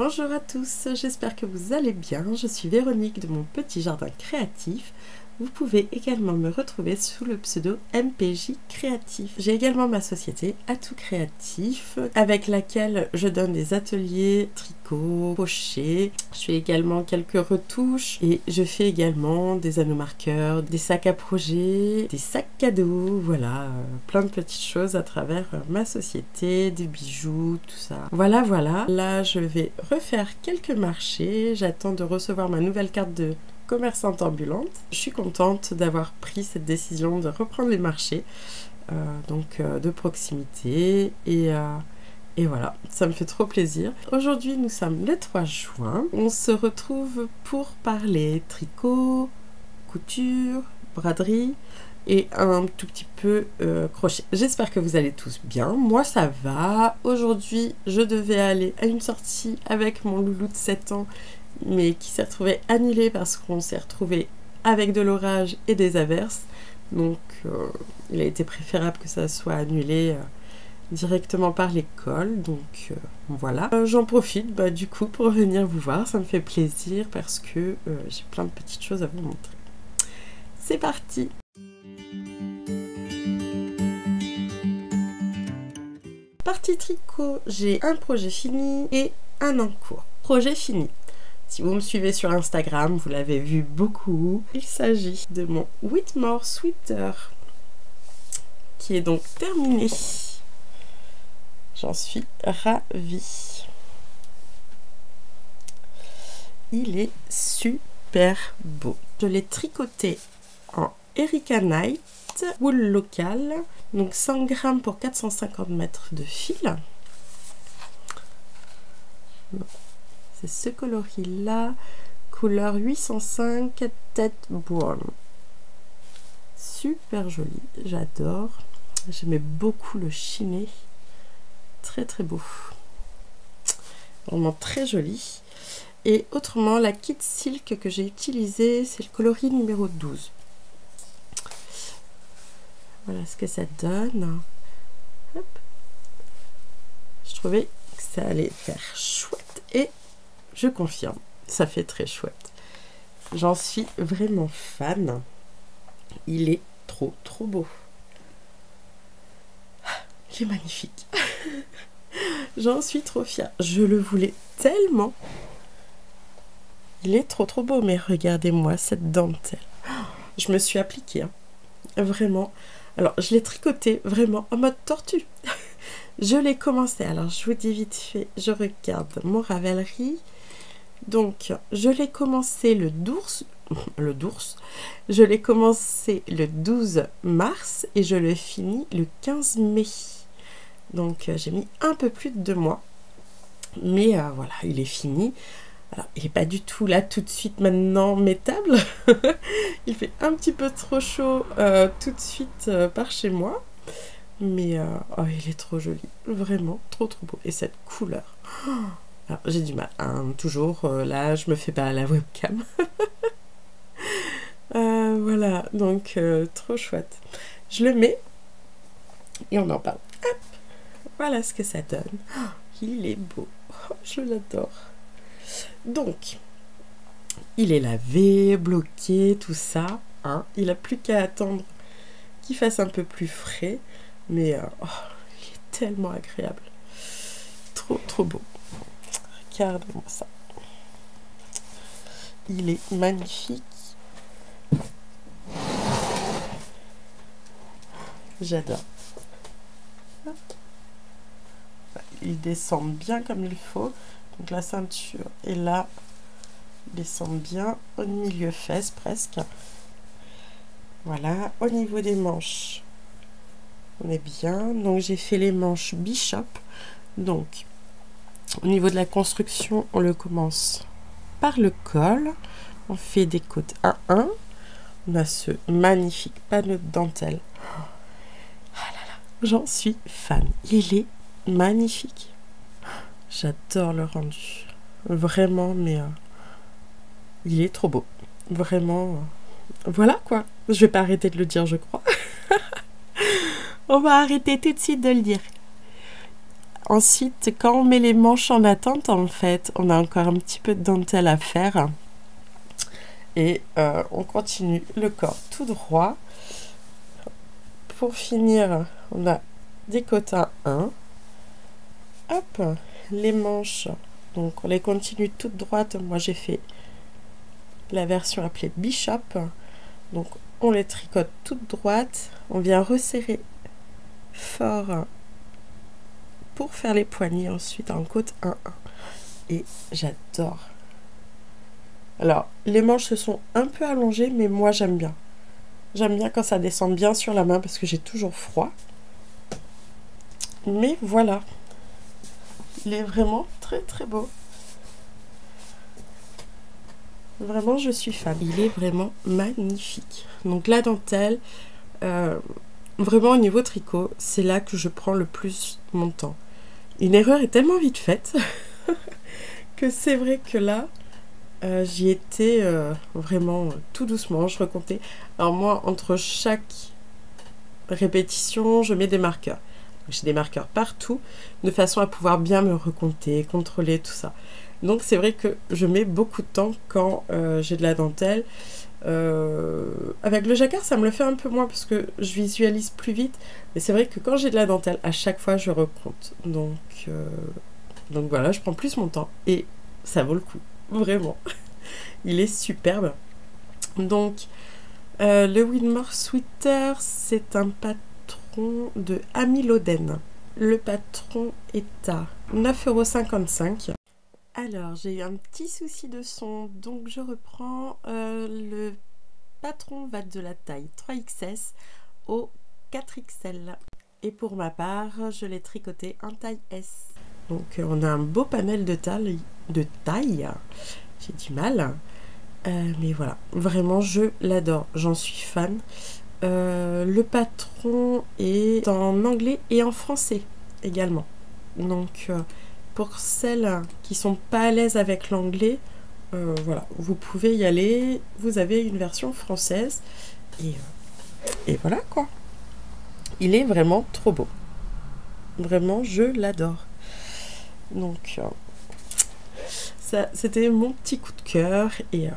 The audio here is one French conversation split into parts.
Bonjour à tous, j'espère que vous allez bien. Je suis Véronique de mon petit jardin créatif. Vous pouvez également me retrouver sous le pseudo MPJ Créatif. J'ai également ma société Atout Créatif avec laquelle je donne des ateliers tricot, crochet. Je fais également quelques retouches et je fais également des anneaux marqueurs, des sacs à projet, des sacs cadeaux, voilà, plein de petites choses à travers ma société, des bijoux, tout ça. Voilà. Là, je vais refaire quelques marchés. J'attends de recevoir ma nouvelle carte de commerçante ambulante. Je suis contente d'avoir pris cette décision de reprendre les marchés de proximité et voilà, ça me fait trop plaisir. Aujourd'hui, nous sommes le 3 juin. On se retrouve pour parler tricot, couture, braderie et un tout petit peu crochet. J'espère que vous allez tous bien. Moi, ça va. Aujourd'hui, je devais aller à une sortie avec mon loulou de 7 ans mais qui s'est retrouvé annulé parce qu'on s'est retrouvé avec de l'orage et des averses. Donc, il a été préférable que ça soit annulé directement par l'école. Donc, voilà. J'en profite du coup pour venir vous voir. Ça me fait plaisir parce que j'ai plein de petites choses à vous montrer. C'est parti! Partie tricot, j'ai un projet fini et un en cours. Projet fini. Si vous me suivez sur Instagram, vous l'avez vu beaucoup. Il s'agit de mon Whitmore Sweater qui est donc terminé. J'en suis ravie. Il est super beau. Je l'ai tricoté en Erica Night, wool local, donc 100 grammes pour 450 mètres de fil. C'est ce coloris-là, couleur 805 tête brown. Super joli, j'adore. J'aimais beaucoup le chiné. Très très beau. Vraiment très joli. Et autrement, la kit silk que j'ai utilisée, c'est le coloris numéro 12. Voilà ce que ça donne. Hop. Je trouvais que ça allait faire chouette et je confirme, ça fait très chouette. J'en suis vraiment fan. Il est trop beau. Il est magnifique. J'en suis trop fière. Je le voulais tellement. Il est trop beau. Mais regardez-moi cette dentelle. Je me suis appliquée. Hein. Vraiment. Alors, je l'ai tricoté vraiment en mode tortue. Je l'ai commencé. Alors, je vous dis vite fait. Je regarde mon Ravelry. Donc, je l'ai commencé je l'ai commencé le 12 mars et je le finis le 15 mai. Donc, j'ai mis un peu plus de 2 mois. Mais voilà, il est fini. Alors, il n'est pas du tout là tout de suite maintenant mettable. Il fait un petit peu trop chaud tout de suite par chez moi. Mais oh, il est trop joli. Vraiment, trop beau. Et cette couleur... Oh, alors, j'ai du mal, hein, toujours, là, je me fais pas à la webcam. Voilà, donc, trop chouette. Je le mets et on en parle. Hop, voilà ce que ça donne. Oh, il est beau, oh, je l'adore. Donc, il est lavé, bloqué, tout ça. Hein. Il n'a plus qu'à attendre qu'il fasse un peu plus frais. Mais, oh, il est tellement agréable. Trop beau. Regardez-moi ça. Il est magnifique. J'adore. Il descend bien comme il faut. Donc la ceinture est là. Il descend bien au milieu fesses presque. Voilà. Au niveau des manches, on est bien. Donc j'ai fait les manches Bishop. Donc au niveau de la construction, on le commence par le col. On fait des côtes 1-1. On a ce magnifique panneau de dentelle. Ah là là, j'en suis fan. Il est magnifique. J'adore le rendu. Vraiment, mais il est trop beau. Vraiment. Voilà quoi. Je vais pas arrêter de le dire, je crois. On va arrêter tout de suite de le dire. ensuite, quand on met les manches en attente, en fait, on a encore un petit peu de dentelle à faire. Et on continue le corps tout droit. Pour finir, on a décotin 1. Hop, les manches, donc on les continue toutes droites. Moi j'ai fait la version appelée Bishop. Donc on les tricote toutes droites. On vient resserrer fort pour faire les poignées ensuite en côte 1-1. Et j'adore. Alors, les manches se sont un peu allongées, mais moi j'aime bien. J'aime bien quand ça descend bien sur la main parce que j'ai toujours froid. Mais voilà. Il est vraiment très très beau. Vraiment, je suis fan. Il est vraiment magnifique. Donc la dentelle, vraiment au niveau tricot, c'est là que je prends le plus mon temps. Une erreur est tellement vite faite que c'est vrai que là, j'y étais vraiment tout doucement, je recomptais. Alors moi, entre chaque répétition, je mets des marqueurs. J'ai des marqueurs partout, de façon à pouvoir bien me recompter, contrôler tout ça. Donc c'est vrai que je mets beaucoup de temps quand j'ai de la dentelle. Avec le jacquard, ça me le fait un peu moins parce que je visualise plus vite. Mais c'est vrai que quand j'ai de la dentelle, à chaque fois, je recompte. Donc voilà, je prends plus mon temps et ça vaut le coup. Vraiment, il est superbe. Donc, le Winmore Sweater, c'est un patron de Ami Loden. Le patron est à 9,55 €. Alors, j'ai eu un petit souci de son, donc je reprends. Le patron va de la taille 3XS au 4XL. Et pour ma part, je l'ai tricoté en taille S. Donc, on a un beau panel de taille. J'ai du mal. Mais voilà, vraiment, je l'adore. J'en suis fan. Le patron est en anglais et en français également. Donc, pour celles qui sont pas à l'aise avec l'anglais, voilà, vous pouvez y aller. Vous avez une version française. Et voilà quoi. Il est vraiment trop beau. Vraiment, je l'adore. Donc, ça, c'était mon petit coup de cœur. Et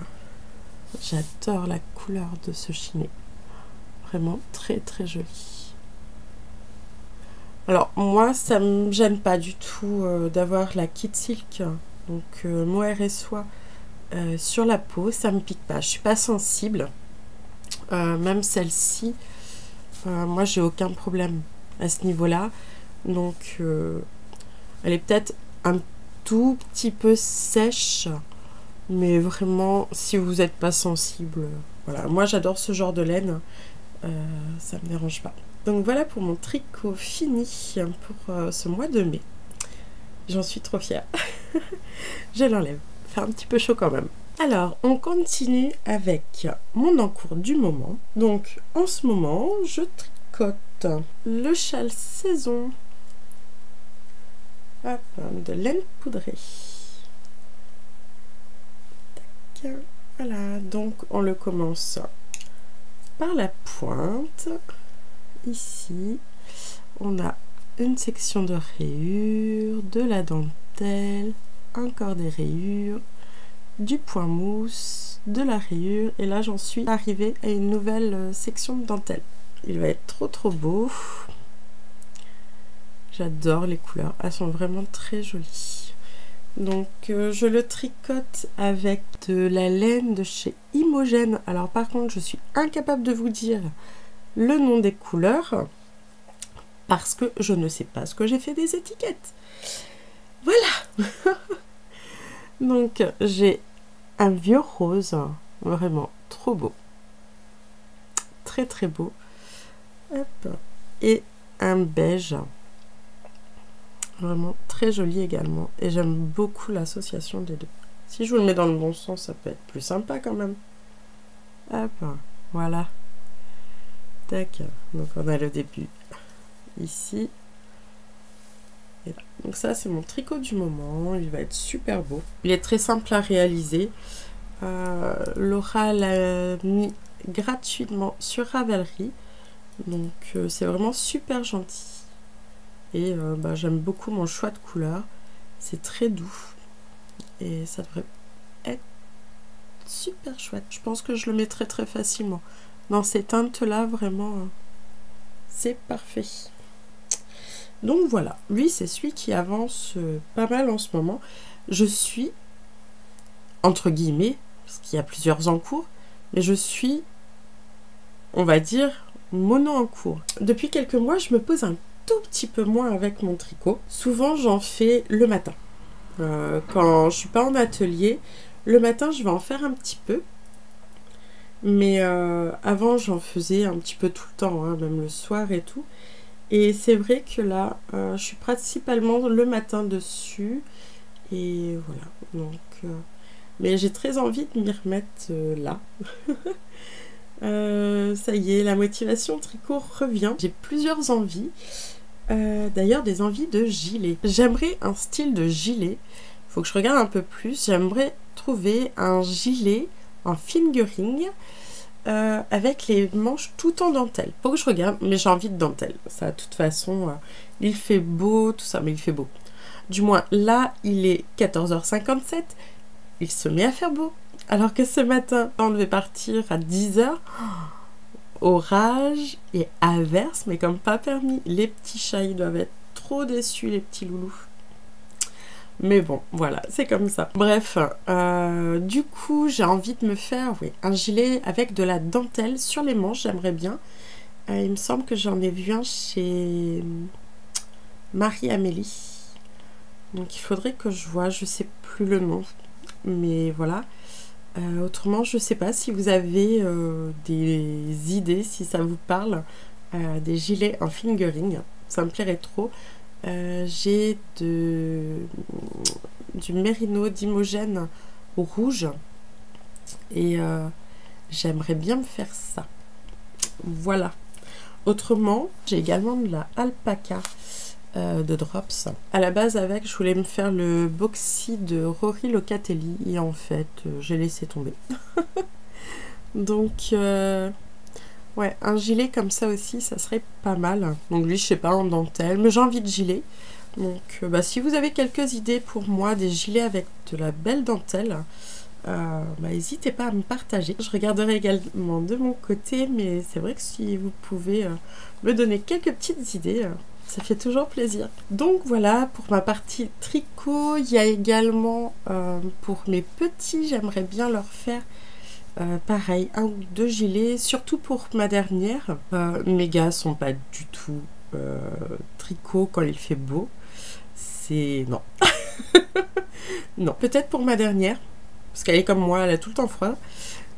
j'adore la couleur de ce chiné. Vraiment très très joli. Alors, moi, ça me gêne pas du tout d'avoir la Kit Silk, donc mohair et soie, sur la peau. Ça me pique pas. Je suis pas sensible. Même celle-ci, moi, j'ai aucun problème à ce niveau-là. Donc, elle est peut-être un tout petit peu sèche, mais vraiment, si vous n'êtes pas sensible, voilà. Moi, j'adore ce genre de laine. Ça me dérange pas. Donc voilà pour mon tricot fini pour ce mois de mai. J'en suis trop fière. Je l'enlève. Fait un petit peu chaud quand même. Alors, on continue avec mon encours du moment. Donc, en ce moment, je tricote le châle saison. Hop, de laine poudrée. Tac. Voilà, donc on le commence par la pointe. Ici, on a une section de rayures, de la dentelle, encore des rayures, du point mousse, de la rayure, et là j'en suis arrivée à une nouvelle section de dentelle. Il va être trop trop beau. J'adore les couleurs, elles sont vraiment très jolies. Donc je le tricote avec de la laine de chez Imogène. Alors par contre, je suis incapable de vous dire le nom des couleurs parce que je ne sais pas ce que j'ai fait des étiquettes. Voilà. Donc j'ai un vieux rose, vraiment trop beau, très très beau. Hop. Et un beige, vraiment très joli également, et j'aime beaucoup l'association des deux. Si je vous le mets dans le bon sens, ça peut être plus sympa quand même. Hop, voilà. Tac, donc on a le début ici et là. Donc ça, c'est mon tricot du moment. Il va être super beau. Il est très simple à réaliser. Laura l'a mis gratuitement sur Ravelry, donc c'est vraiment super gentil. Et bah, j'aime beaucoup mon choix de couleur. C'est très doux. Et ça devrait être super chouette. Je pense que je le mettrai très facilement. Dans ces teintes-là, vraiment, c'est parfait. Donc voilà, lui c'est celui qui avance pas mal en ce moment. Je suis, entre guillemets, parce qu'il y a plusieurs en cours, mais je suis, on va dire, mono en cours. Depuis quelques mois, je me pose un tout petit peu moins avec mon tricot. Souvent, j'en fais le matin. Quand je suis pas en atelier, le matin, je vais en faire un petit peu. Mais avant, j'en faisais un petit peu tout le temps, hein, même le soir et tout. Et c'est vrai que là, je suis principalement le matin dessus. Et voilà. Donc, mais j'ai très envie de m'y remettre là. Ça y est, la motivation tricot revient. J'ai plusieurs envies. D'ailleurs, des envies de gilet. J'aimerais un style de gilet. Il faut que je regarde un peu plus. J'aimerais trouver un gilet en fingering. Avec les manches tout en dentelle. Faut que je regarde, mais j'ai envie de dentelle. Ça, de toute façon, il fait beau, tout ça, mais il fait beau. Du moins, là, il est 14h57. Il se met à faire beau. Alors que ce matin, on devait partir à 10h. Orage et averse, mais comme pas permis. Les petits chats, ils doivent être trop déçus, les petits loulous. Mais bon, voilà, c'est comme ça. Bref, du coup, j'ai envie de me faire un gilet avec de la dentelle sur les manches, j'aimerais bien. Il me semble que j'en ai vu un chez Marie-Amélie. Donc il faudrait que je vois, je sais plus le nom. Mais voilà. Autrement, je sais pas si vous avez des idées, si ça vous parle, des gilets en fingering. Ça me plairait trop. J'ai du mérino d'Imogène rouge et j'aimerais bien me faire ça. Voilà. Autrement, j'ai également de la alpaca de Drops. À la base, je voulais me faire le boxy de Rory Locatelli et en fait, j'ai laissé tomber. Donc, ouais, un gilet comme ça aussi, ça serait pas mal. Donc lui, je sais pas, en dentelle, mais j'ai envie de gilet. Donc, bah, si vous avez quelques idées pour moi, des gilets avec de la belle dentelle, bah, n'hésitez pas à me partager. Je regarderai également de mon côté, mais c'est vrai que si vous pouvez me donner quelques petites idées, ça fait toujours plaisir. Donc voilà, pour ma partie tricot, il y a également, pour mes petits, j'aimerais bien leur faire pareil, 1 ou 2 gilets, surtout pour ma dernière. Mes gars sont pas du tout tricot quand il fait beau. C'est... non. Non, peut-être pour ma dernière, parce qu'elle est comme moi, elle a tout le temps froid.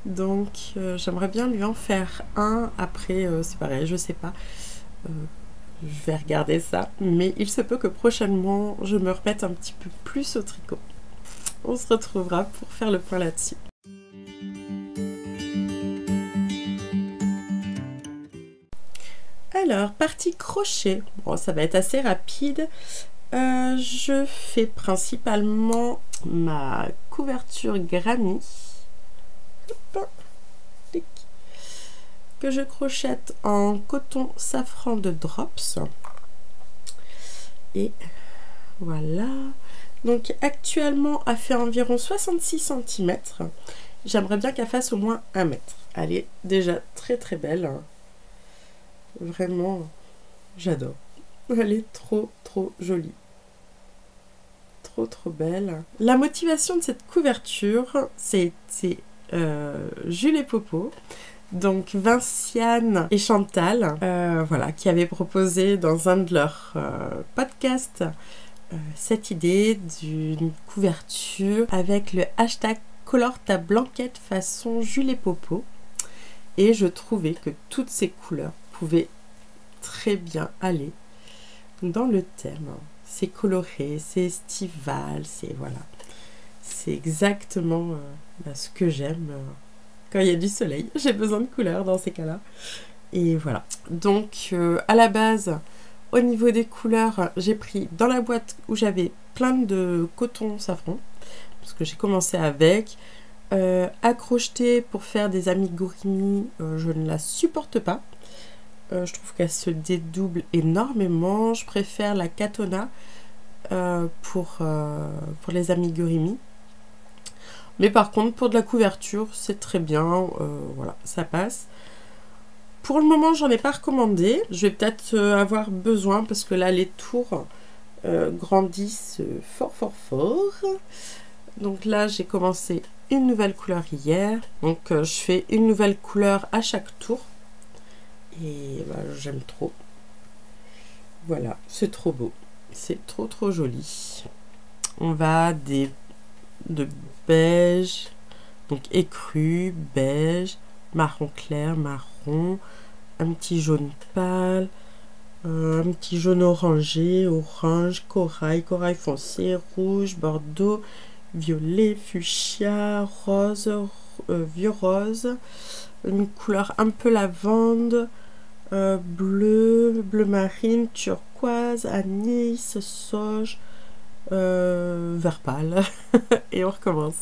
Donc j'aimerais bien lui en faire un. Après, c'est pareil, je sais pas. Je vais regarder ça. Mais il se peut que prochainement, je me remette un petit peu plus au tricot. On se retrouvera pour faire le point là-dessus. Alors, partie crochet. Bon, ça va être assez rapide. Je fais principalement ma couverture granny. Hop, que je crochette en coton safran de Drops. Et voilà. Donc actuellement, elle fait environ 66 cm. J'aimerais bien qu'elle fasse au moins 1 mètre. Elle est déjà très très belle. Vraiment, j'adore. Elle est trop trop jolie. Trop trop belle. La motivation de cette couverture, c'était Jules et Popo. Donc Vinciane et Chantal, voilà, qui avaient proposé dans un de leurs podcasts cette idée d'une couverture avec le hashtag colore ta blanquette façon Jules et Popo. Et je trouvais que toutes ces couleurs pouvaient très bien aller dans le thème. C'est coloré, c'est estival, c'est voilà. C'est exactement ce que j'aime quand il y a du soleil. J'ai besoin de couleurs dans ces cas-là. Et voilà. Donc à la base, au niveau des couleurs, j'ai pris dans la boîte où j'avais plein de coton safran, parce que j'ai commencé avec. À crocheter pour faire des amigurumis, je ne la supporte pas. Je trouve qu'elle se dédouble énormément. Je préfère la Katona pour les amigurumi. Mais par contre, pour de la couverture, c'est très bien. Voilà, ça passe. Pour le moment, j'en ai pas recommandé. Je vais peut-être avoir besoin parce que là, les tours grandissent fort, fort, fort. Donc là, j'ai commencé une nouvelle couleur hier. Donc, je fais une nouvelle couleur à chaque tour. Et bah, j'aime trop. Voilà, c'est trop beau. C'est trop, trop joli. On va de beige, donc écru, beige, marron clair, marron, un petit jaune pâle, un petit jaune orangé, orange, corail, corail foncé, rouge, bordeaux, violet, fuchsia, rose, vieux rose, une couleur un peu lavande, bleu, bleu marine, turquoise, anis, sauge, vert pâle. Et on recommence.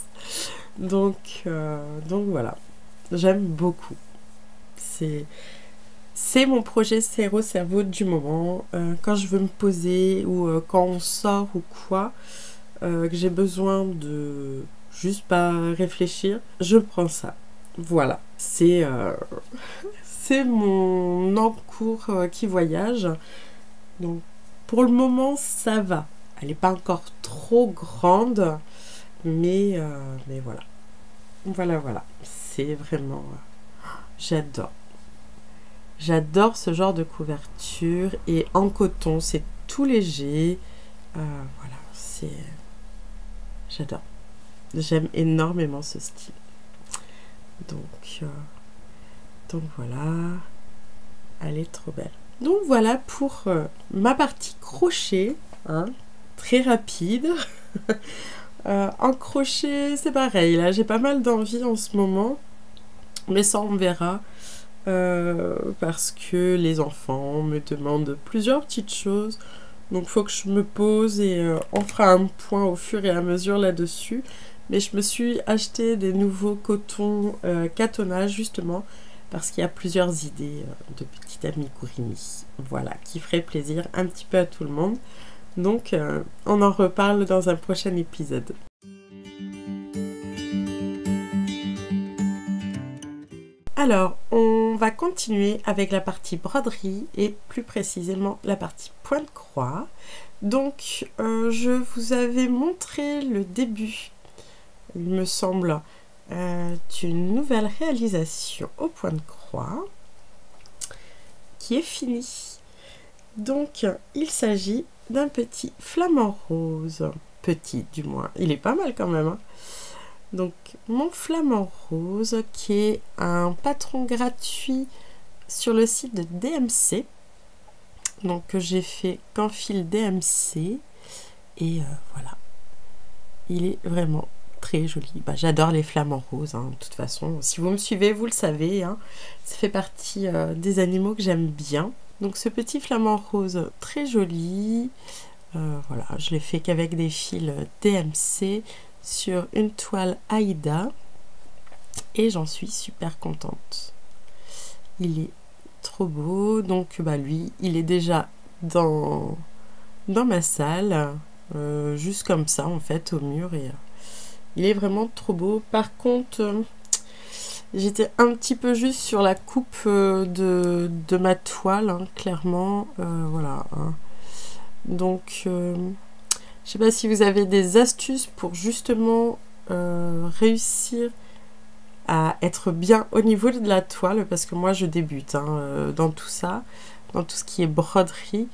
Donc voilà, j'aime beaucoup. C'est mon projet cerveau du moment. Quand je veux me poser ou quand on sort ou quoi, que j'ai besoin de juste pas réfléchir, je prends ça. Voilà, c'est mon encours qui voyage. Donc pour le moment, ça va. Elle n'est pas encore trop grande, mais voilà. Voilà. C'est vraiment... j'adore. J'adore ce genre de couverture. Et en coton, c'est tout léger. Voilà, c'est... j'adore. J'aime énormément ce style. Donc voilà. Elle est trop belle. Donc voilà pour ma partie crochet. Hein, très rapide. En crochet, c'est pareil. Là, j'ai pas mal d'envie en ce moment. Mais ça, on verra. Parce que les enfants me demandent plusieurs petites choses. Donc, il faut que je me pose et on fera un point au fur et à mesure là-dessus. Mais je me suis acheté des nouveaux cotons Katona, justement, parce qu'il y a plusieurs idées de petits amigurumi. Voilà, qui ferait plaisir un petit peu à tout le monde. Donc, on en reparle dans un prochain épisode. Alors, on va continuer avec la partie broderie et plus précisément la partie pointe-croix. Donc, je vous avais montré le début, il me semble, d'une nouvelle réalisation au pointe-croix qui est finie. Donc, il s'agit d'un petit flamant rose. Petit, du moins. Il est pas mal quand même, hein. Donc, mon flamant rose, qui est un patron gratuit sur le site de DMC. Donc, que j'ai fait qu'en fil DMC. Et voilà. Il est vraiment très joli. Bah, j'adore les flamants roses, hein, de toute façon. Si vous me suivez, vous le savez. Hein, ça fait partie des animaux que j'aime bien. Donc, ce petit flamant rose très joli. Voilà, je l'ai fait qu'avec des fils DMC sur une toile Aïda et j'en suis super contente. Il est trop beau. Donc bah lui, il est déjà dans ma salle, juste comme ça en fait au mur, et il est vraiment trop beau. Par contre, j'étais un petit peu juste sur la coupe de ma toile, hein, clairement. Voilà. Hein. Donc, je sais pas si vous avez des astuces pour justement réussir à être bien au niveau de la toile, parce que moi je débute hein, dans tout ça, dans tout ce qui est broderie.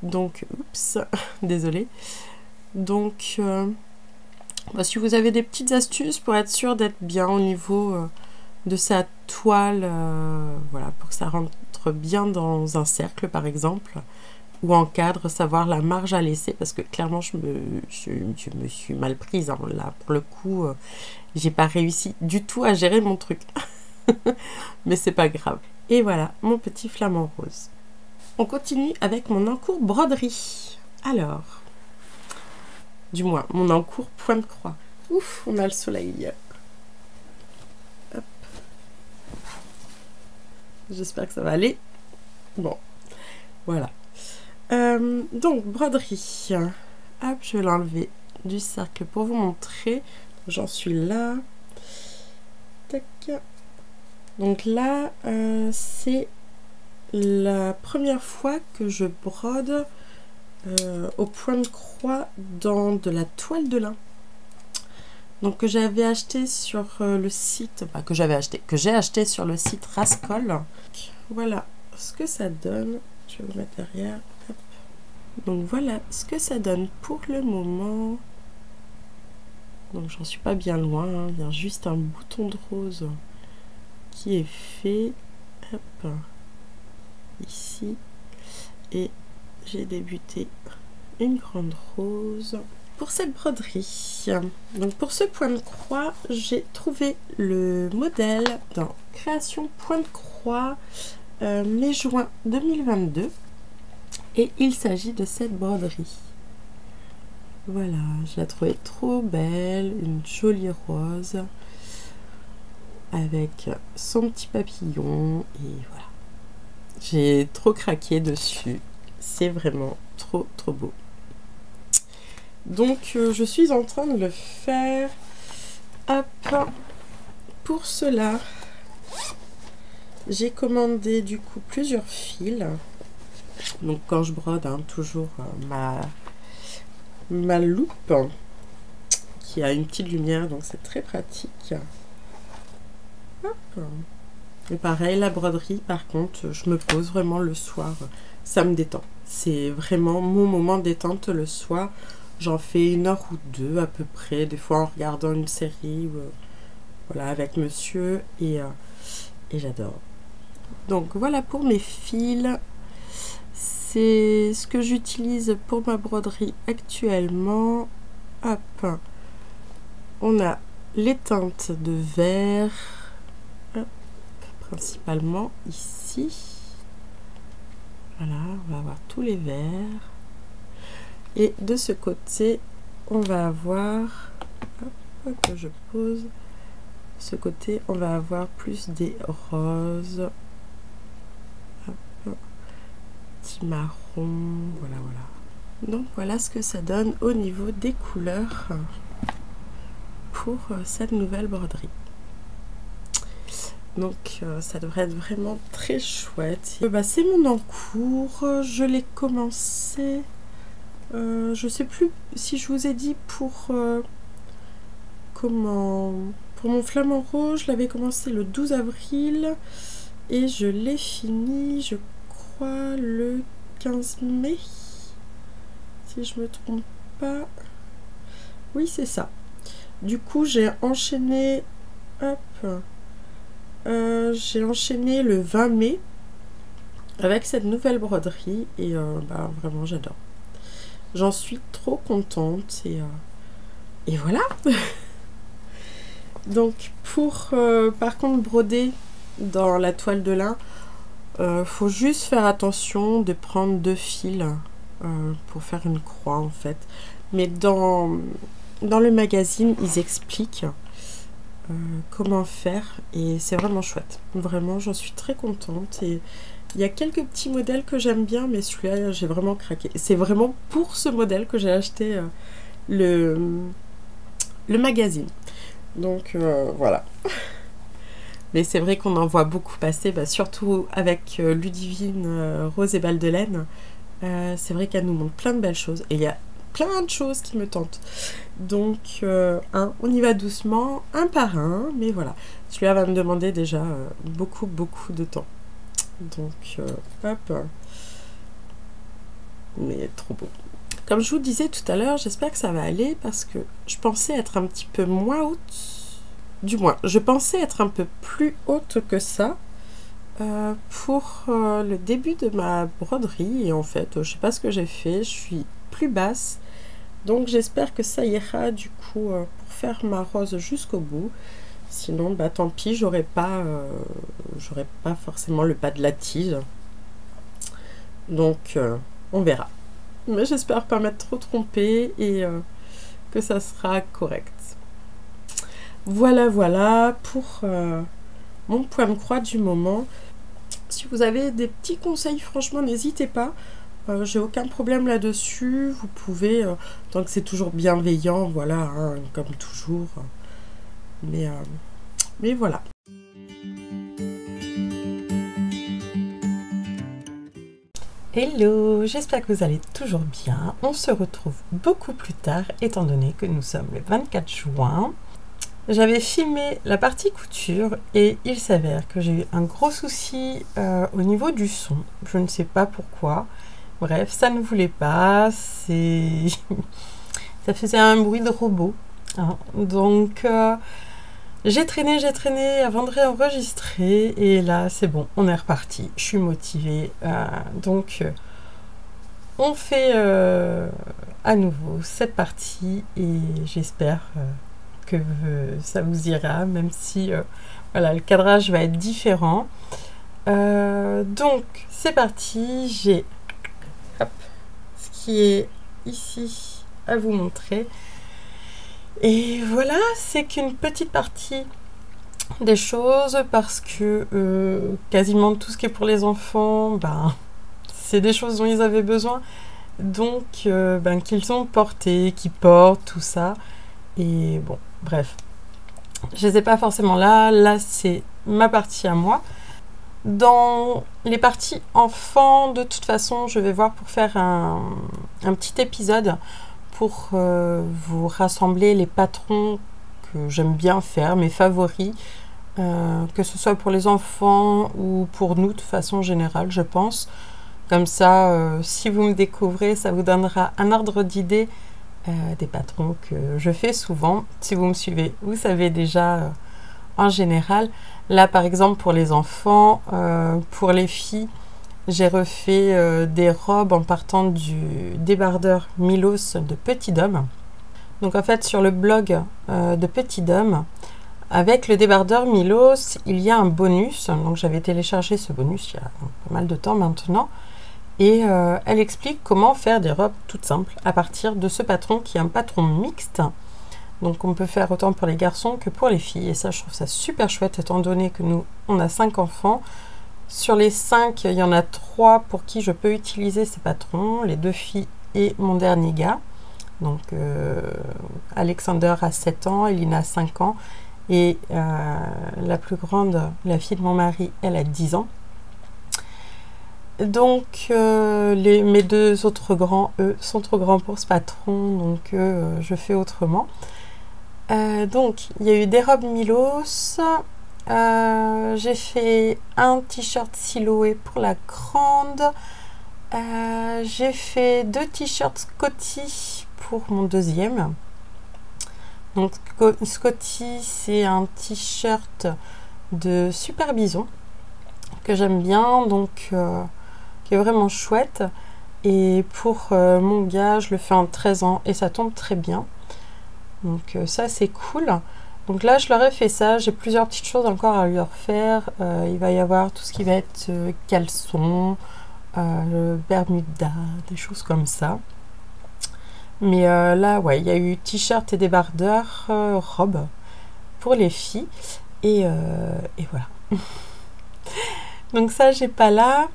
Donc, oups, désolée. Donc, bah, si vous avez des petites astuces pour être sûr d'être bien au niveau de sa toile, voilà, pour que ça rentre bien dans un cercle par exemple, ou en cadre, savoir la marge à laisser, parce que clairement je me suis mal prise, hein, là pour le coup j'ai pas réussi du tout à gérer mon truc. Mais c'est pas grave. Et voilà mon petit flamant rose. On continue avec mon encours broderie. Alors, du moins mon encours pointe-croix. Ouf, on a le soleil. Hop. J'espère que ça va aller. Bon, voilà. Donc, broderie. Hop, je vais l'enlever du cercle pour vous montrer. J'en suis là. Tac. Donc là, c'est la première fois que je brode au point de croix dans de la toile de lin. Donc que j'avais acheté sur le site, enfin que j'ai acheté sur le site Rascol. Voilà ce que ça donne. Je vais vous mettre derrière. Hop. Donc voilà ce que ça donne pour le moment. Donc j'en suis pas bien loin, hein. Il y a juste un bouton de rose qui est fait. Hop. Ici. Et j'ai débuté une grande rose. Pour cette broderie, donc pour ce point de croix, j'ai trouvé le modèle dans Création Point de Croix mai-juin 2022 et il s'agit de cette broderie. Voilà, je la trouvais trop belle, une jolie rose avec son petit papillon et voilà. J'ai trop craqué dessus, c'est vraiment trop beau. Donc je suis en train de le faire. Hop. Pour cela, j'ai commandé du coup plusieurs fils. Donc quand je brode, hein, toujours ma loupe qui a une petite lumière, donc c'est très pratique. Hop. Et pareil, la broderie, par contre, je me pose vraiment le soir. Ça me détend. C'est vraiment mon moment de détente le soir. J'en fais 1 heure ou 2 à peu près, des fois en regardant une série voilà, avec monsieur et j'adore. Donc voilà pour mes fils. C'est ce que j'utilise pour ma broderie actuellement. Hop. On a les teintes de vert, hop, principalement ici. Voilà, on va avoir tous les verts. Et de ce côté, on va avoir, hop, que je pose, de ce côté, on va avoir plus des roses, hop, petit marron, voilà, voilà. Donc voilà ce que ça donne au niveau des couleurs pour cette nouvelle broderie. Donc ça devrait être vraiment très chouette. C'est mon encours, je l'ai commencé... je sais plus si je vous ai dit pour pour mon flamant rose, je l'avais commencé le 12 avril et je l'ai fini, je crois, le 15 mai, si je me trompe pas. Oui, c'est ça. Du coup, j'ai enchaîné, hop, j'ai enchaîné le 20 mai avec cette nouvelle broderie et vraiment j'adore. J'en suis trop contente et voilà. Donc pour par contre broder dans la toile de lin, faut juste faire attention de prendre 2 fils pour faire une croix en fait. Mais dans le magazine, ils expliquent comment faire et c'est vraiment chouette. Vraiment, j'en suis très contente et il y a quelques petits modèles que j'aime bien, mais celui-là, j'ai vraiment craqué. C'est vraiment pour ce modèle que j'ai acheté le magazine. Donc voilà. Mais c'est vrai qu'on en voit beaucoup passer, surtout avec Ludivine Rose et Balles de Laine. C'est vrai qu'elle nous montre plein de belles choses. Et il y a plein de choses qui me tentent. Donc, on y va doucement, un par un. Mais voilà, celui-là va me demander déjà beaucoup de temps. Donc, hop. Mais trop beau. Comme je vous disais tout à l'heure, j'espère que ça va aller parce que je pensais être un petit peu moins haute. Du moins, je pensais être un peu plus haute que ça pour le début de ma broderie. Et en fait, je sais pas ce que j'ai fait, je suis plus basse. Donc j'espère que ça ira du coup pour faire ma rose jusqu'au bout. Sinon, tant pis, j'aurais pas forcément le pas de la tige. Donc, on verra. Mais j'espère pas m'être trop trompée et que ça sera correct. Voilà pour mon point de croix du moment. Si vous avez des petits conseils, franchement, n'hésitez pas. J'ai aucun problème là-dessus. Vous pouvez, tant que c'est toujours bienveillant, voilà, hein, comme toujours. Mais voilà. Hello, j'espère que vous allez toujours bien. On se retrouve beaucoup plus tard, étant donné que nous sommes le 24 juin. J'avais filmé la partie couture et il s'avère que j'ai eu un gros souci au niveau du son. Je ne sais pas pourquoi. Bref, ça ne voulait pas. Ça faisait un bruit de robot. Hein. Donc, j'ai traîné avant de réenregistrer. Et là, c'est bon, on est reparti. Je suis motivée. Donc, on fait à nouveau cette partie et j'espère que ça vous ira, même si voilà, le cadrage va être différent. Donc, c'est parti. J'ai ce qui est ici à vous montrer. Et voilà, c'est qu'une petite partie des choses parce que quasiment tout ce qui est pour les enfants, ben, c'est des choses dont ils avaient besoin. Donc, ben, qu'ils ont porté, qu'ils portent, tout ça. Et bon, bref. Je ne les ai pas forcément là. Là, c'est ma partie à moi. Dans les parties enfants, de toute façon, je vais voir pour faire un petit épisode pour vous rassembler les patrons que j'aime bien faire, mes favoris, que ce soit pour les enfants ou pour nous de façon générale, je pense. Comme ça, si vous me découvrez, ça vous donnera un ordre d'idée des patrons que je fais souvent. Si vous me suivez, vous savez déjà en général. Là, par exemple, pour les enfants, pour les filles, j'ai refait des robes en partant du débardeur Milos de Petit Dôme. Donc en fait, sur le blog de Petit Dôme, avec le débardeur Milos, il y a un bonus. Donc j'avais téléchargé ce bonus il y a pas mal de temps maintenant. Et elle explique comment faire des robes toutes simples à partir de ce patron qui est un patron mixte. Donc on peut faire autant pour les garçons que pour les filles. Et ça, je trouve ça super chouette étant donné que nous, on a 5 enfants. Sur les 5, il y en a 3 pour qui je peux utiliser ces patrons. Les 2 filles et mon dernier gars. Donc Alexander a 7 ans, Elina a 5 ans. Et la plus grande, la fille de mon mari, elle a 10 ans. Donc mes 2 autres grands, eux, sont trop grands pour ce patron. Donc je fais autrement. Donc, il y a eu des robes Milos. J'ai fait un t-shirt Siloé pour la grande. J'ai fait 2 t-shirts Scotty pour mon deuxième. Donc, Scotty, c'est un t-shirt de Super Bison que j'aime bien, donc qui est vraiment chouette. Et pour mon gars, je le fais en 13 ans et ça tombe très bien. Donc ça c'est cool. Donc là je leur ai fait ça, j'ai plusieurs petites choses encore à lui refaire. Il va y avoir tout ce qui va être caleçon, bermuda, des choses comme ça. Mais là ouais, il y a eu t-shirt et débardeur, robe pour les filles. Et voilà. Donc ça j'ai pas là.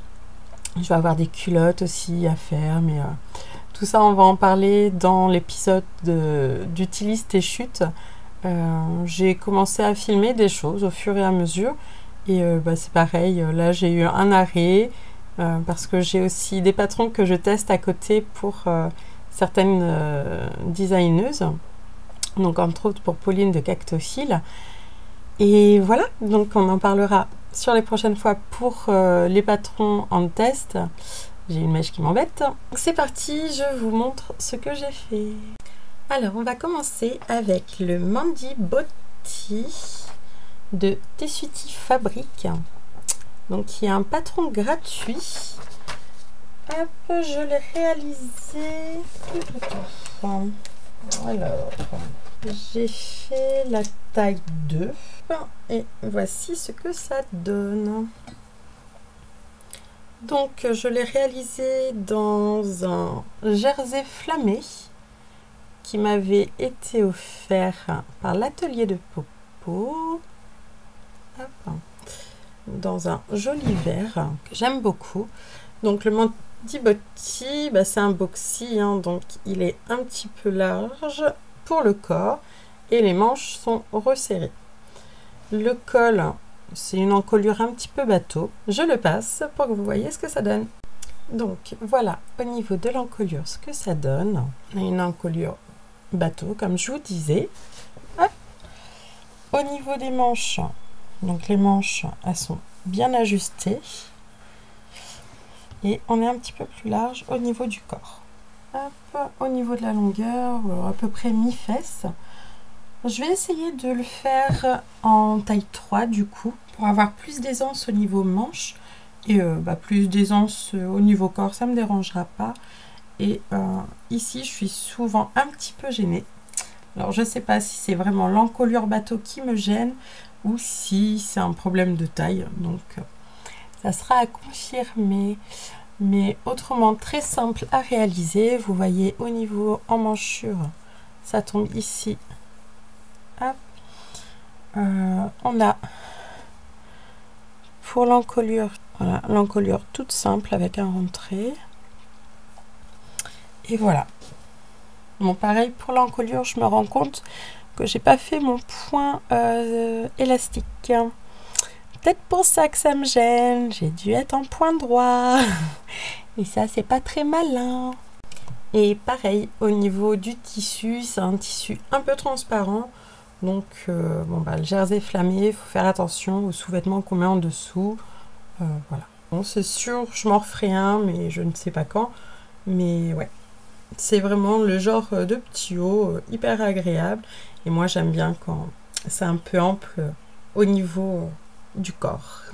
Je vais avoir des culottes aussi à faire, mais tout ça, on va en parler dans l'épisode d'Utilise tes chutes. J'ai commencé à filmer des choses au fur et à mesure. Et c'est pareil, là j'ai eu un arrêt parce que j'ai aussi des patrons que je teste à côté pour certaines designeuses. Donc entre autres pour Pauline de Cactophile. Et voilà, donc on en parlera sur les prochaines fois pour les patrons en test. J'ai une mèche qui m'embête. C'est parti, je vous montre ce que j'ai fait. Alors, on va commencer avec le Mandy Botti de Tessuti Fabrique. Donc, qui est un patron gratuit. Hop, je l'ai réalisé. Alors, j'ai fait la taille 2. Et voici ce que ça donne. Donc, je l'ai réalisé dans un jersey flammé qui m'avait été offert par l'atelier de Popo. Hop. dans un joli vert que j'aime beaucoup. Donc le Menti Botti, bah, c'est un boxy, hein, donc il est un petit peu large pour le corps et les manches sont resserrées. Le col, c'est une encolure un petit peu bateau. Je le passe pour que vous voyez ce que ça donne. Donc voilà au niveau de l'encolure ce que ça donne. On a une encolure bateau comme je vous disais. Hop. Au niveau des manches, donc les manches elles sont bien ajustées et on est un petit peu plus large au niveau du corps. Hop. Au niveau de la longueur, à peu près mi-fesse. Je vais essayer de le faire en taille 3 du coup pour avoir plus d'aisance au niveau manche et plus d'aisance au niveau corps, ça me dérangera pas. Et ici je suis souvent un petit peu gênée. Alors je sais pas si c'est vraiment l'encolure bateau qui me gêne ou si c'est un problème de taille, donc ça sera à confirmer. Mais autrement très simple à réaliser. Vous voyez au niveau en manchure ça tombe ici. Hop. On a pour l'encolure, voilà, l'encolure toute simple avec un rentré. Et voilà. Bon, pareil pour l'encolure, je me rends compte que j'ai pas fait mon point élastique. Peut-être pour ça que ça me gêne. J'ai dû être en point droit. Et ça, c'est pas très malin. Et pareil, au niveau du tissu, c'est un tissu un peu transparent. Donc, le jersey flammé, il faut faire attention aux sous-vêtements qu'on met en dessous. Voilà. Bon, c'est sûr, je m'en referai un, mais je ne sais pas quand. Mais ouais, c'est vraiment le genre de petit haut hyper agréable. Et moi, j'aime bien quand c'est un peu ample au niveau du corps.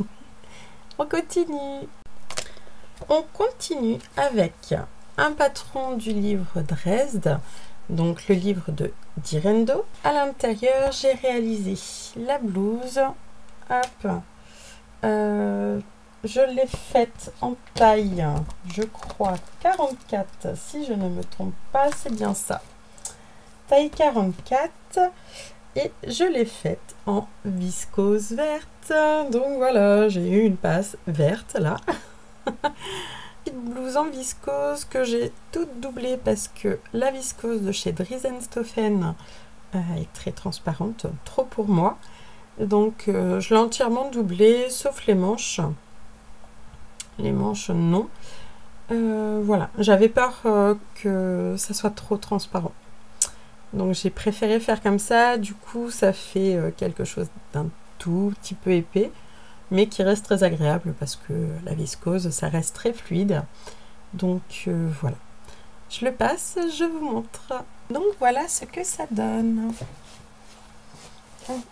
On continue. On continue avec un patron du livre Dresde. Donc le livre de Direndo. À l'intérieur, j'ai réalisé la blouse. Hop. Je l'ai faite en taille, je crois, 44. Si je ne me trompe pas, c'est bien ça. Taille 44. Et je l'ai faite en viscose verte. Donc voilà, j'ai eu une passe verte là. Blouse en viscose que j'ai toute doublée parce que la viscose de chez Dries&Stoffen est très transparente, trop pour moi. Donc je l'ai entièrement doublée sauf les manches. Les manches non. Voilà, j'avais peur que ça soit trop transparent. Donc j'ai préféré faire comme ça. Du coup ça fait quelque chose d'un tout petit peu épais, mais qui reste très agréable parce que la viscose, ça reste très fluide. Donc voilà. Je le passe, je vous montre. Donc voilà ce que ça donne.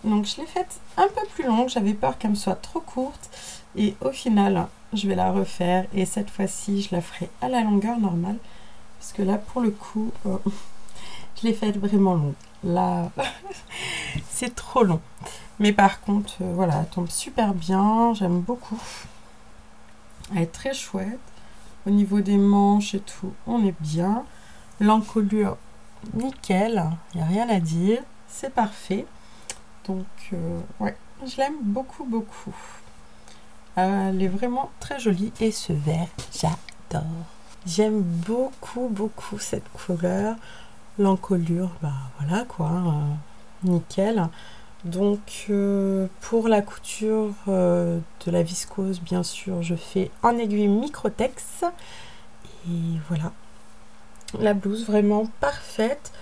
Donc je l'ai faite un peu plus longue, j'avais peur qu'elle me soit trop courte. Et au final, je vais la refaire. Et cette fois-ci, je la ferai à la longueur normale. Parce que là, pour le coup, je l'ai faite vraiment longue. Là, c'est trop long. Mais par contre, voilà, elle tombe super bien. J'aime beaucoup. Elle est très chouette. Au niveau des manches et tout, on est bien. L'encolure, nickel. Il n'y a rien à dire. C'est parfait. Donc, ouais, je l'aime beaucoup, beaucoup. Elle est vraiment très jolie. Et ce vert, j'adore. J'aime beaucoup, beaucoup cette couleur. L'encolure, bah voilà quoi. Nickel. Donc pour la couture de la viscose, bien sûr, je fais en aiguille Microtex. Et voilà. La blouse vraiment parfaite.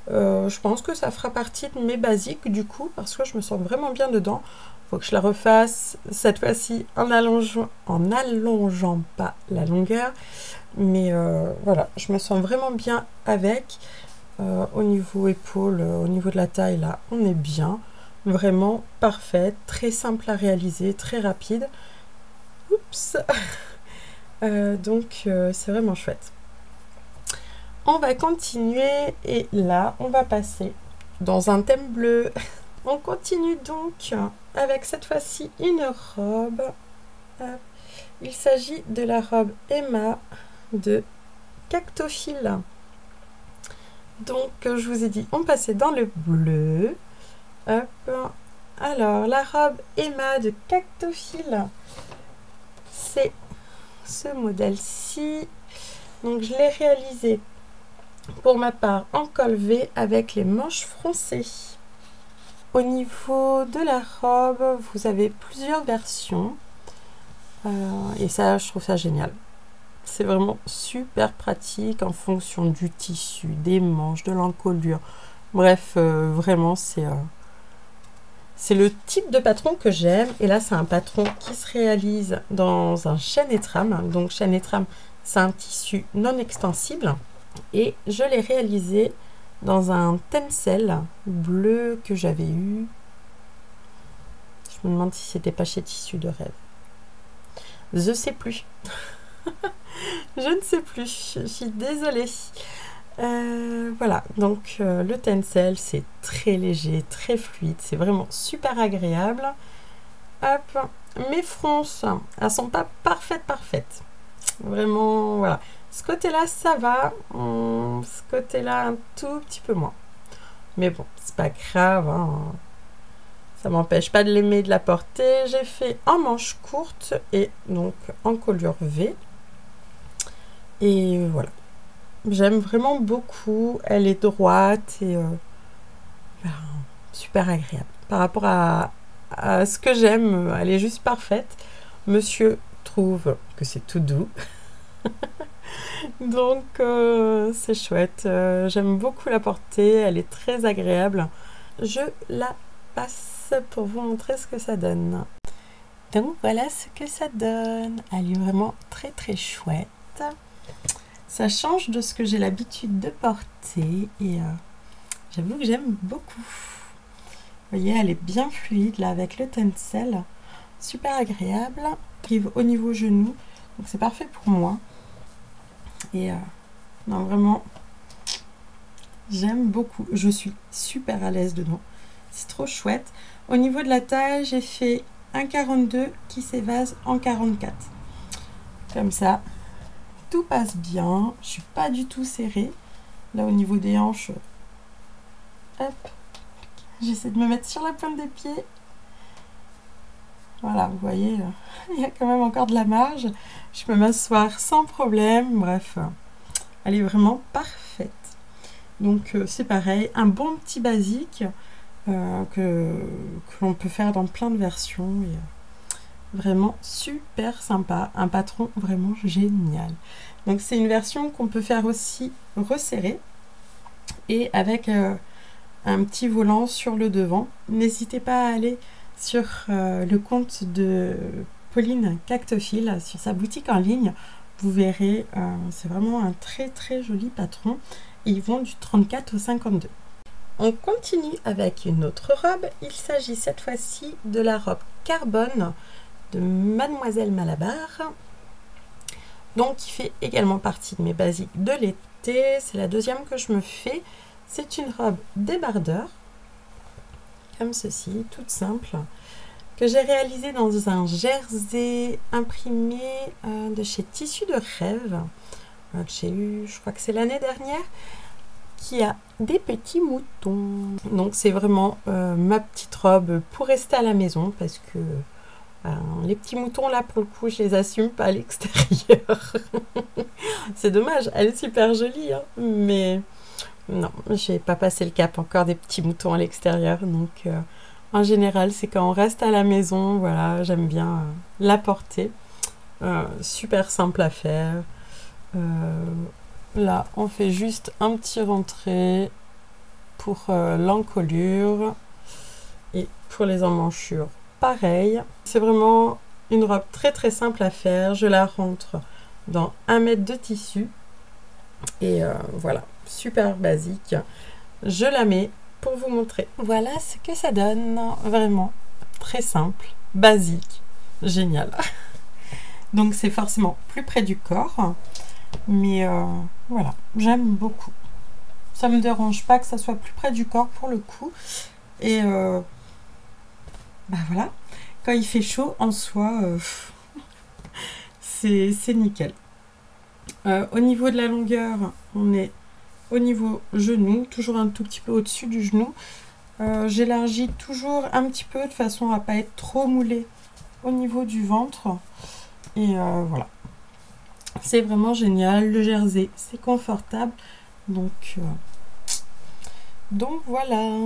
Je pense que ça fera partie de mes basiques du coup, parce que je me sens vraiment bien dedans. Faut que je la refasse cette fois-ci en allongeant pas la longueur. Mais voilà, je me sens vraiment bien avec. Au niveau épaule, au niveau de la taille, là, on est bien. Vraiment parfaite, très simple à réaliser, très rapide. Oups. Donc c'est vraiment chouette. On va continuer et là on va passer dans un thème bleu. On continue donc avec cette fois-ci une robe. Il s'agit de la robe Emma de Cactophile. Donc je vous ai dit on passait dans le bleu. Hop, Alors, la robe Emma de Cactophile, c'est ce modèle-ci. Donc, je l'ai réalisé pour ma part en col V avec les manches froncées. Au niveau de la robe, vous avez plusieurs versions. Et ça, je trouve ça génial. C'est vraiment super pratique en fonction du tissu, des manches, de l'encolure. Bref, vraiment, c'est le type de patron que j'aime. Et là, c'est un patron qui se réalise dans un chêne et trame. Donc, chêne et trame, c'est un tissu non extensible. Et je l'ai réalisé dans un tencel bleu que j'avais eu. Je me demande si c'était pas chez Tissu de Rêve. Je sais plus. Je ne sais plus. Je suis désolée. Voilà, donc le tencel, c'est très léger, très fluide. C'est vraiment super agréable. Hop, mes fronces, elles sont pas parfaites. Vraiment, voilà. Ce côté-là, ça va. Ce côté-là, un tout petit peu moins. Mais bon, c'est pas grave. Hein. Ça m'empêche pas de l'aimer, de la porter. J'ai fait en manche courte et donc en colure V. Et voilà. J'aime vraiment beaucoup. Elle est droite et super agréable. Par rapport à ce que j'aime, elle est juste parfaite. Monsieur trouve que c'est tout doux. Donc c'est chouette. J'aime beaucoup la porter. Elle est très agréable. Je la passe pour vous montrer ce que ça donne. Donc voilà ce que ça donne. Elle est vraiment très chouette. Ça change de ce que j'ai l'habitude de porter et j'avoue que j'aime beaucoup. Vous voyez, elle est bien fluide là avec le tencel. Super agréable. Arrive au niveau genou. Donc c'est parfait pour moi. Et non, vraiment, j'aime beaucoup. Je suis super à l'aise dedans. C'est trop chouette. Au niveau de la taille, j'ai fait un 42 qui s'évase en 44. Comme ça, tout passe bien. Je suis pas du tout serrée. Là, au niveau des hanches, hop, j'essaie de me mettre sur la pointe des pieds. Voilà, vous voyez, il y a quand même encore de la marge. Je peux m'asseoir sans problème. Bref, elle est vraiment parfaite. Donc, c'est pareil, un bon petit basique que l'on peut faire dans plein de versions. Et, vraiment super sympa. Un patron vraiment génial. Donc, c'est une version qu'on peut faire aussi resserrée et avec un petit volant sur le devant. N'hésitez pas à aller sur le compte de Pauline Cactophile, sur sa boutique en ligne. Vous verrez, c'est vraiment un très joli patron. Et ils vont du 34 au 52. On continue avec une autre robe. Il s'agit cette fois-ci de la robe Carbone de Mademoiselle Malabar. Donc, qui fait également partie de mes basiques de l'été. C'est la deuxième que je me fais. C'est une robe débardeur, comme ceci, toute simple, que j'ai réalisée dans un jersey imprimé de chez Tissu de Rêve, que j'ai eu, je crois que c'est l'année dernière, qui a des petits moutons. Donc c'est vraiment ma petite robe pour rester à la maison, parce que les petits moutons là, pour le coup, je les assume pas à l'extérieur. C'est dommage, elle est super jolie, hein, mais non, j'ai pas passé le cap encore des petits moutons à l'extérieur. Donc en général, c'est quand on reste à la maison, voilà, j'aime bien la porter. Super simple à faire. Là, on fait juste un petit rentré pour l'encolure et pour les emmanchures, pareil. C'est vraiment une robe très simple à faire. Je la rentre dans 1 mètre de tissu et voilà, super basique. Je la mets pour vous montrer. Voilà ce que ça donne. Vraiment très simple, basique, génial. Donc c'est forcément plus près du corps. Mais voilà, j'aime beaucoup. Ça me dérange pas que ça soit plus près du corps pour le coup. Et bah voilà, quand il fait chaud en soi, c'est nickel. Au niveau de la longueur, on est au niveau genou, toujours un tout petit peu au-dessus du genou. J'élargis toujours un petit peu de façon à pas être trop moulé au niveau du ventre. Et voilà. C'est vraiment génial. Le jersey, c'est confortable. Donc voilà.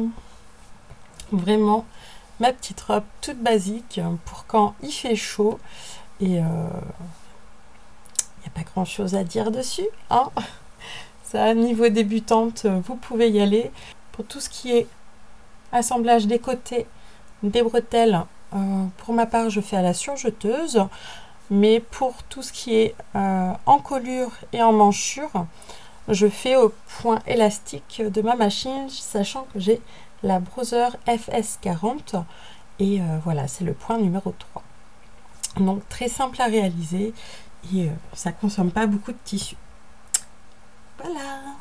Vraiment ma petite robe toute basique pour quand il fait chaud. Et il n'y a pas grand chose à dire dessus, hein. Ça, niveau débutante, vous pouvez y aller. Pour tout ce qui est assemblage des côtés, des bretelles, pour ma part, je fais à la surjeteuse. Mais pour tout ce qui est encolure et en manchure, je fais au point élastique de ma machine, sachant que j'ai la Brother FS40. Et voilà, c'est le point numéro 3. Donc très simple à réaliser et ça consomme pas beaucoup de tissu. Voilà.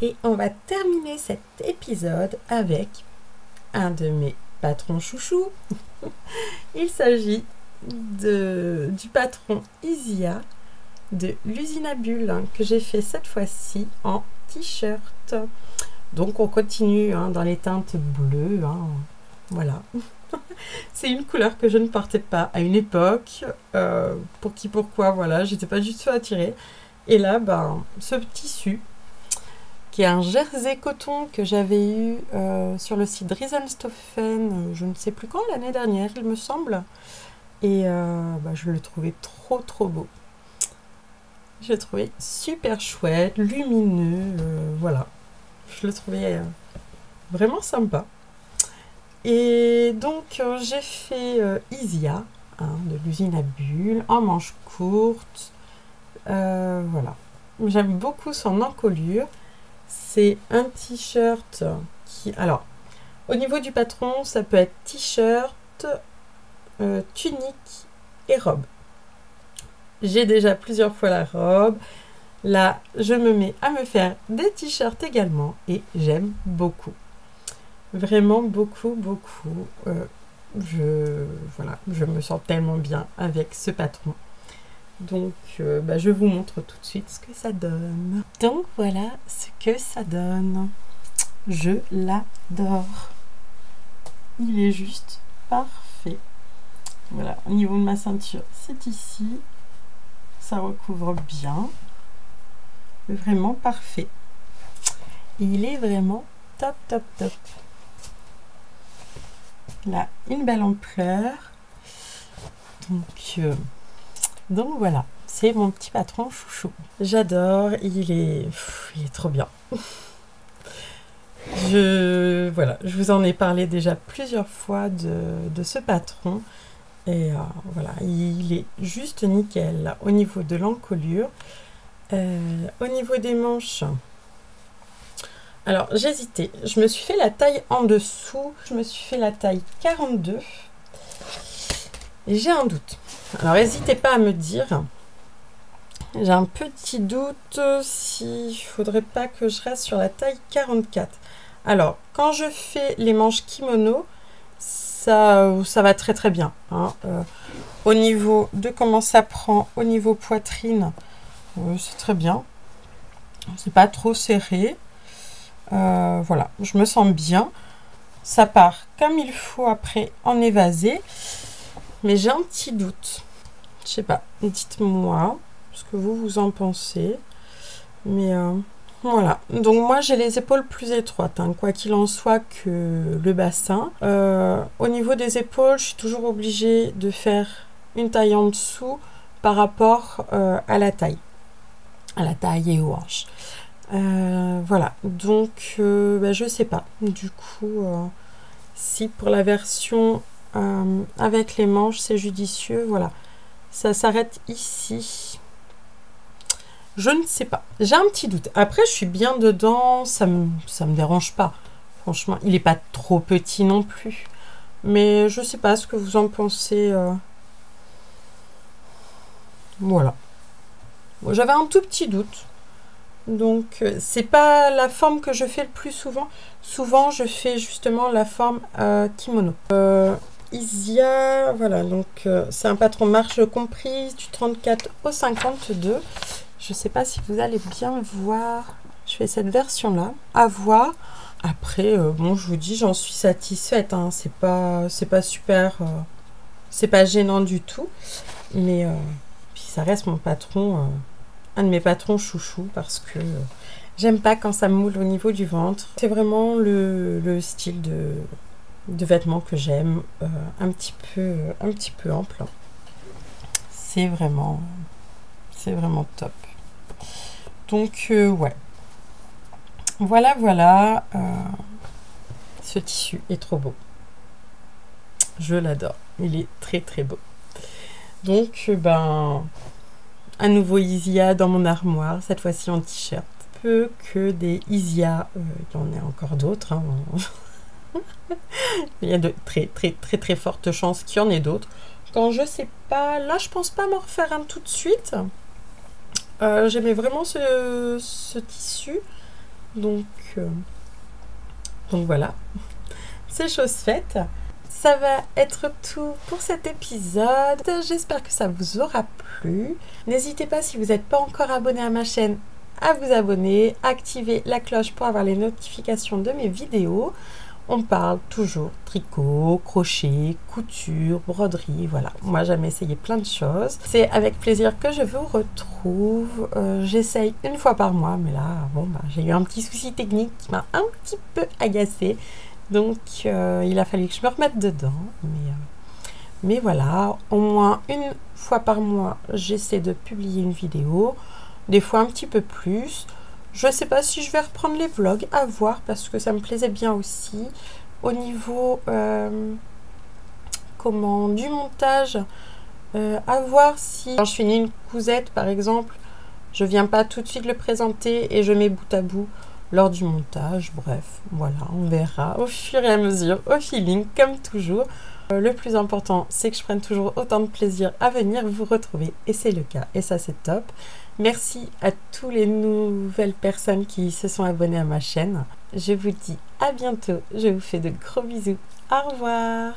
Et on va terminer cet épisode avec un de mes patrons chouchous. Il s'agit du patron Isia de l'usine à bulles que j'ai fait cette fois-ci en t-shirt. Donc on continue dans les teintes bleues. Voilà. C'est une couleur que je ne portais pas à une époque. Pour qui, pourquoi, voilà, j'étais pas du tout attirée. Et là, ce tissu, qui est un jersey coton que j'avais eu sur le site Riesenstoffen, je ne sais plus quand, l'année dernière, il me semble. Et je le trouvais trop beau. Je le trouvais super chouette, lumineux, voilà. Je le trouvais vraiment sympa. Et donc j'ai fait Isia de l'usine à bulles en manches courtes. Voilà. J'aime beaucoup son encolure. C'est un t-shirt qui... Alors, au niveau du patron, ça peut être t-shirt, tunique et robe. J'ai déjà plusieurs fois la robe. Là, je me mets à me faire des t-shirts également et j'aime beaucoup. Vraiment beaucoup. Voilà, je me sens tellement bien avec ce patron. Donc, je vous montre tout de suite ce que ça donne. Donc, voilà ce que ça donne. Je l'adore. Il est juste parfait. Voilà, au niveau de ma ceinture, c'est ici. Ça recouvre bien. Vraiment parfait. Il est vraiment top. Là, une belle ampleur. Donc voilà, c'est mon petit patron chouchou. J'adore, il est trop bien. Je vous en ai parlé déjà plusieurs fois de ce patron. Et voilà, il est juste nickel au niveau de l'encolure. Au niveau des manches, alors j'hésitais, je me suis fait la taille en dessous, je me suis fait la taille 42 et j'ai un doute. Alors n'hésitez pas à me dire, j'ai un petit doute s'il faudrait pas que je reste sur la taille 44. Alors quand je fais les manches kimono, ça va très bien. Au niveau de comment ça prend, au niveau poitrine, c'est très bien. C'est pas trop serré. Voilà, je me sens bien. Ça part comme il faut après en évasé. Mais j'ai un petit doute. Je sais pas, dites-moi ce que vous en pensez. Mais voilà. Donc moi j'ai les épaules plus étroites, quoi qu'il en soit que le bassin. Au niveau des épaules, je suis toujours obligée de faire une taille en dessous par rapport à la taille. Et aux hanches. Voilà, donc je sais pas du coup si pour la version avec les manches c'est judicieux. Voilà, ça s'arrête ici, je ne sais pas, j'ai un petit doute. Après je suis bien dedans, ça me dérange pas, franchement. Il est pas trop petit non plus, mais je sais pas ce que vous en pensez. Voilà, j'avais un tout petit doute. Donc c'est pas la forme que je fais le plus souvent. Souvent je fais justement la forme kimono. Isia, voilà, donc c'est un patron marge comprise du 34 au 52. Je sais pas si vous allez bien voir. Je fais cette version là à voir. Après, bon, je vous dis, j'en suis satisfaite, hein. C'est pas super, c'est pas gênant du tout. Mais puis ça reste mon patron, un de mes patrons chouchou, parce que j'aime pas quand ça me moule au niveau du ventre. C'est vraiment le style de vêtements que j'aime, un petit peu ample. C'est vraiment top. Donc ouais. Voilà. Ce tissu est trop beau. Je l'adore. Il est très beau. Donc ben, un nouveau Isia dans mon armoire, cette fois-ci en t-shirt. Peu que des Isia, il y en a encore d'autres. Hein. Il y a de très fortes chances qu'il y en ait d'autres. Quand je sais pas, là je pense pas m'en refaire un tout de suite. J'aimais vraiment ce tissu. Donc voilà, c'est chose faite. Ça va être tout pour cet épisode. J'espère que ça vous aura plu. N'hésitez pas, si vous n'êtes pas encore abonné à ma chaîne, à vous abonner, activer la cloche pour avoir les notifications de mes vidéos. On parle toujours tricot, crochet, couture, broderie, voilà. Moi, j'aime essayer plein de choses. C'est avec plaisir que je vous retrouve. J'essaye une fois par mois, mais là, bon, bah, j'ai eu un petit souci technique qui m'a un petit peu agacée. Donc, il a fallu que je me remette dedans. Mais voilà, au moins une fois par mois, j'essaie de publier une vidéo. Des fois un petit peu plus. Je ne sais pas si je vais reprendre les vlogs, à voir, parce que ça me plaisait bien aussi. Au niveau du montage, à voir si quand je finis une cousette par exemple, je viens pas tout de suite le présenter et je mets bout à bout lors du montage. Bref, voilà, on verra au fur et à mesure, au feeling, comme toujours. Le plus important, c'est que je prenne toujours autant de plaisir à venir vous retrouver, et c'est le cas, et ça c'est top. Merci à toutes les nouvelles personnes qui se sont abonnées à ma chaîne. Je vous dis à bientôt, je vous fais de gros bisous, au revoir.